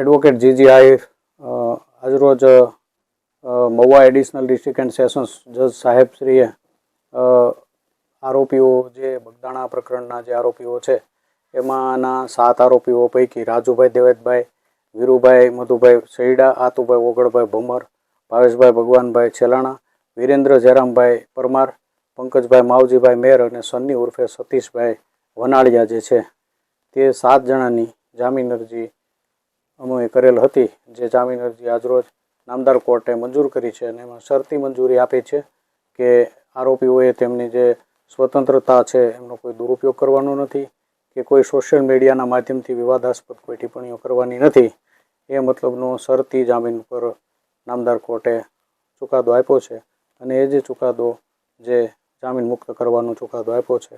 Advocate જીજી Ahir આજરોજ Mahuva additional district and sessions જજ સાહેબશ્રીએ આરોપીઓ જે બગદાણા પ્રકરણના જે આરોપીઓ છે એમાંના 7 આરોપીઓ પૈકી રાજુભાઈ દેવેદભાઈ, વીરુભાઈ મધુભાઈ સૈડા, આતુભાઈ ઓગળભાઈ ભમર, ભાવેશભાઈ ભગવાનભાઈ છેલાણા, વિરેન્દ્ર જયરામભાઈ પરમાર, પંકજભાઈ માવજીભાઈ મેર અને સન્ની ઉર્ફે સતીશભાઈ વનાળિયા જે છે તે 7 જણાની જામીન અરજી અમે કરેલ હતી, જે જામીન અરજી આજરોજ નામદાર કોર્ટે મંજૂર કરી છે અને એમાં શરતી મંજૂરી આપી છે કે આરોપીઓએ તેમની જે સ્વતંત્રતા છે એમનો કોઈ દુરુપયોગ કરવાનો નથી કે કોઈ સોશિયલ મીડિયાના માધ્યમથી વિવાદાસ્પદ કોઈ ટિપ્પણીઓ કરવાની નથી, એ મતલબનો શરતી જામીન પર નામદાર કોર્ટે ચુકાદો આપ્યો છે અને એ જે ચુકાદો જે જામીન મુક્ત કરવાનો ચુકાદો આપ્યો છે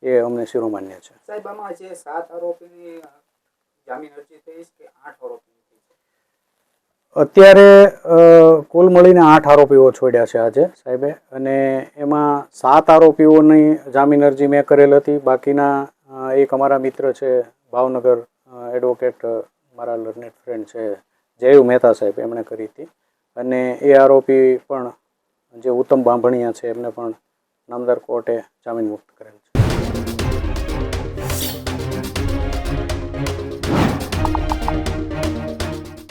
એ અમને શિરોમાન્ય છે. સાહેબ, આમાં જે 7 આરોપીની જામીન અરજી થઈ કે 8 આરોપી? અત્યારે કુલ મળીને 8 આરોપીઓ છોડ્યા છે આજે સાહેબે, અને એમાં 7 આરોપીઓની જામીન અરજી મેં કરેલ હતી. બાકીના એક અમારા મિત્ર છે ભાવનગર, એડવોકેટ મારા લર્નેડ ફ્રેન્ડ છે જયુ મહેતા સાહેબ, એમણે કરી હતી. અને એ આરોપી પણ જે ઉત્તમ બાંભણિયા છે એમને પણ નામદાર કોર્ટે જામીન મુક્ત કરેલ છે.